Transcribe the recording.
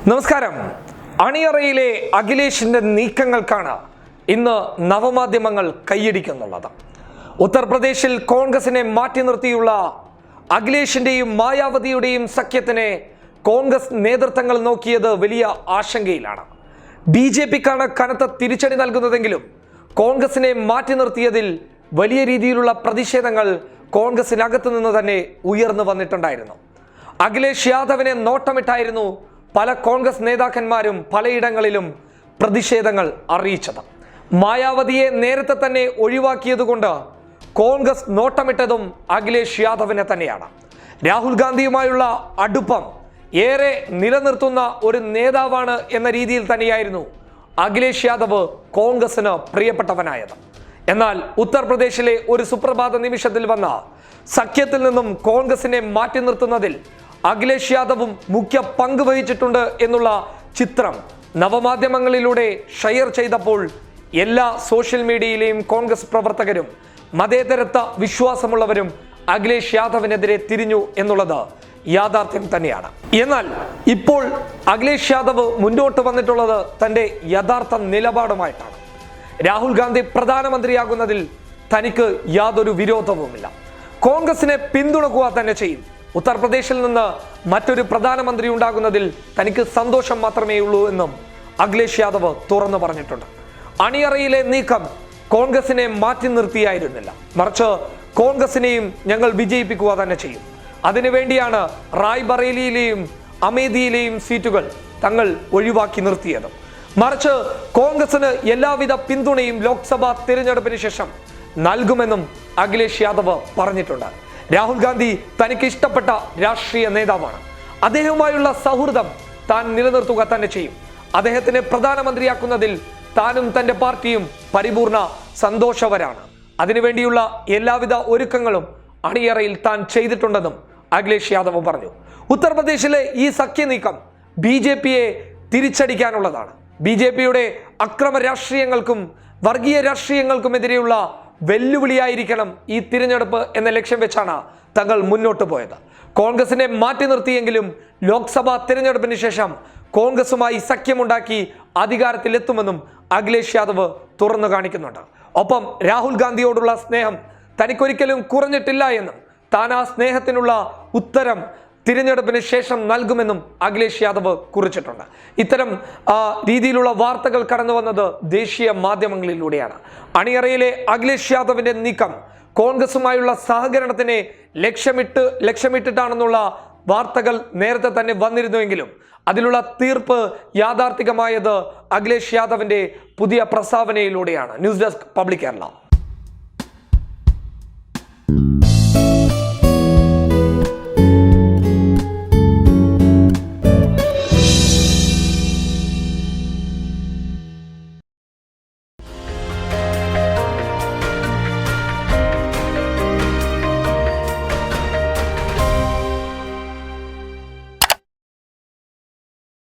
നമസ്കാരം. അണിയറയിലെ അഖിലേഷിന്റെ നീക്കങ്ങൾക്കാണ് ഇന്ന് നവമാധ്യമങ്ങൾ കൈയടിക്കുന്നുള്ളത്. ഉത്തർപ്രദേശിൽ കോൺഗ്രസിനെ മാറ്റി നിർത്തിയുള്ള അഖിലേഷിന്റെയും മായാവതിയുടെയും സഖ്യത്തിനെ കോൺഗ്രസ് നേതൃത്വങ്ങൾ നോക്കിയത് വലിയ ആശങ്കയിലാണ്. BJPക്കാണ് കനത്ത തിരിച്ചടി നൽകുന്നതെങ്കിലും കോൺഗ്രസിനെ മാറ്റി നിർത്തിയതിൽ വലിയ രീതിയിലുള്ള പ്രതിഷേധങ്ങൾ കോൺഗ്രസിനകത്തു നിന്ന് തന്നെ ഉയർന്നു വന്നിട്ടുണ്ടായിരുന്നു. അഖിലേഷ് യാദവിനെ നോട്ടമിട്ടായിരുന്നു പല കോൺഗ്രസ് നേതാക്കന്മാരും പലയിടങ്ങളിലും പ്രതിഷേധങ്ങൾ അറിയിച്ചത്. മായാവതിയെ നേരത്തെ തന്നെ ഒഴിവാക്കിയതുകൊണ്ട് കോൺഗ്രസ് നോട്ടമിട്ടതും അഖിലേഷ് യാദവിനെ തന്നെയാണ്. രാഹുൽ ഗാന്ധിയുമായുള്ള അടുപ്പം ഏറെ നിലനിർത്തുന്ന ഒരു നേതാവാണ് എന്ന രീതിയിൽ തന്നെയായിരുന്നു അഖിലേഷ് യാദവ് കോൺഗ്രസിന് പ്രിയപ്പെട്ടവനായത്. എന്നാൽ ഉത്തർപ്രദേശിലെ ഒരു സുപ്രഭാത നിമിഷത്തിൽ വന്ന സഖ്യത്തിൽ നിന്നും കോൺഗ്രസിനെ മാറ്റി നിർത്തുന്നതിൽ അഖിലേഷ് യാദവും മുഖ്യ പങ്ക് വഹിച്ചിട്ടുണ്ട് എന്നുള്ള ചിത്രം നവമാധ്യമങ്ങളിലൂടെ ഷെയർ ചെയ്തപ്പോൾ എല്ലാ സോഷ്യൽ മീഡിയയിലെയും കോൺഗ്രസ് പ്രവർത്തകരും മതേതരത്വ വിശ്വാസമുള്ളവരും അഖിലേഷ് യാദവിനെതിരെ തിരിഞ്ഞു എന്നുള്ളത് യാഥാർത്ഥ്യം തന്നെയാണ്. എന്നാൽ ഇപ്പോൾ അഖിലേഷ് യാദവ് മുന്നോട്ട് വന്നിട്ടുള്ളത് തൻ്റെ യഥാർത്ഥ നിലപാടുമായിട്ടാണ്. രാഹുൽ ഗാന്ധി പ്രധാനമന്ത്രിയാകുന്നതിൽ തനിക്ക് യാതൊരു വിരോധവുമില്ല. കോൺഗ്രസിനെ പിന്തുണക്കുക തന്നെ ചെയ്യും. ഉത്തർപ്രദേശിൽ നിന്ന് മറ്റൊരു പ്രധാനമന്ത്രി ഉണ്ടാകുന്നതിൽ തനിക്ക് സന്തോഷം മാത്രമേ ഉള്ളൂ എന്നും അഖിലേഷ് യാദവ് തുറന്നു പറഞ്ഞിട്ടുണ്ട്. അണിയറയിലെ നീക്കം കോൺഗ്രസിനെ മാറ്റി നിർത്തിയായിരുന്നില്ല, മറിച്ച് കോൺഗ്രസിനെയും ഞങ്ങൾ വിജയിപ്പിക്കുക തന്നെ ചെയ്യും. അതിനുവേണ്ടിയാണ് റായ്ബറേലിയിലെയും അമേഠിയിലെയും സീറ്റുകൾ തങ്ങൾ ഒഴിവാക്കി നിർത്തിയത്. മറിച്ച് കോൺഗ്രസിന് എല്ലാവിധ പിന്തുണയും ലോക്സഭാ തിരഞ്ഞെടുപ്പിന് ശേഷം നൽകുമെന്നും അഖിലേഷ് യാദവ് പറഞ്ഞിട്ടുണ്ട്. രാഹുൽ ഗാന്ധി തനിക്ക് ഇഷ്ടപ്പെട്ട രാഷ്ട്രീയ നേതാവാണ്. അദ്ദേഹവുമായുള്ള സൗഹൃദം താൻ നിലനിർത്തുക തന്നെ ചെയ്യും. അദ്ദേഹത്തിനെ പ്രധാനമന്ത്രിയാക്കുന്നതിൽ താനും തന്റെ പാർട്ടിയും പരിപൂർണ സന്തോഷവരാണ്. അതിനുവേണ്ടിയുള്ള എല്ലാവിധ ഒരുക്കങ്ങളും അണിയറയിൽ താൻ ചെയ്തിട്ടുണ്ടെന്നും അഖിലേഷ് യാദവ് പറഞ്ഞു. ഉത്തർപ്രദേശിലെ ഈ സഖ്യ നീക്കം BJPയെ തിരിച്ചടിക്കാനുള്ളതാണ്. BJPയുടെ അക്രമ രാഷ്ട്രീയങ്ങൾക്കും വർഗീയ രാഷ്ട്രീയങ്ങൾക്കുമെതിരെയുള്ള വെല്ലുവിളിയായിരിക്കണം ഈ തിരഞ്ഞെടുപ്പ് എന്ന ലക്ഷ്യം വെച്ചാണ് തങ്ങൾ മുന്നോട്ട് പോയത്. കോൺഗ്രസിനെ മാറ്റി നിർത്തിയെങ്കിലും ലോക്സഭാ തിരഞ്ഞെടുപ്പിന് ശേഷം കോൺഗ്രസുമായി സഖ്യമുണ്ടാക്കി അധികാരത്തിലെത്തുമെന്നും അഖിലേഷ് യാദവ് തുറന്നു കാണിക്കുന്നുണ്ട്. ഒപ്പം രാഹുൽ ഗാന്ധിയോടുള്ള സ്നേഹം തനിക്കൊരിക്കലും കുറഞ്ഞിട്ടില്ല എന്നും താൻ ആ സ്നേഹത്തിനുള്ള ഉത്തരം തിരഞ്ഞെടുപ്പിന് ശേഷം നൽകുമെന്നും അഖിലേഷ് യാദവ് കുറിച്ചിട്ടുണ്ട്. ഇത്തരം രീതിയിലുള്ള വാർത്തകൾ കടന്നു വന്നത് ദേശീയ മാധ്യമങ്ങളിലൂടെയാണ്. അണിയറയിലെ അഖിലേഷ് യാദവിന്റെ നീക്കം കോൺഗ്രസുമായുള്ള സഹകരണത്തിനെ ലക്ഷ്യമിട്ടിട്ടാണെന്നുള്ള വാർത്തകൾ നേരത്തെ തന്നെ വന്നിരുന്നുവെങ്കിലും അതിലുള്ള തീർപ്പ് യാഥാർത്ഥികമായത് അഖിലേഷ് യാദവിന്റെ പുതിയ പ്രസ്താവനയിലൂടെയാണ്. News desk public Kerala.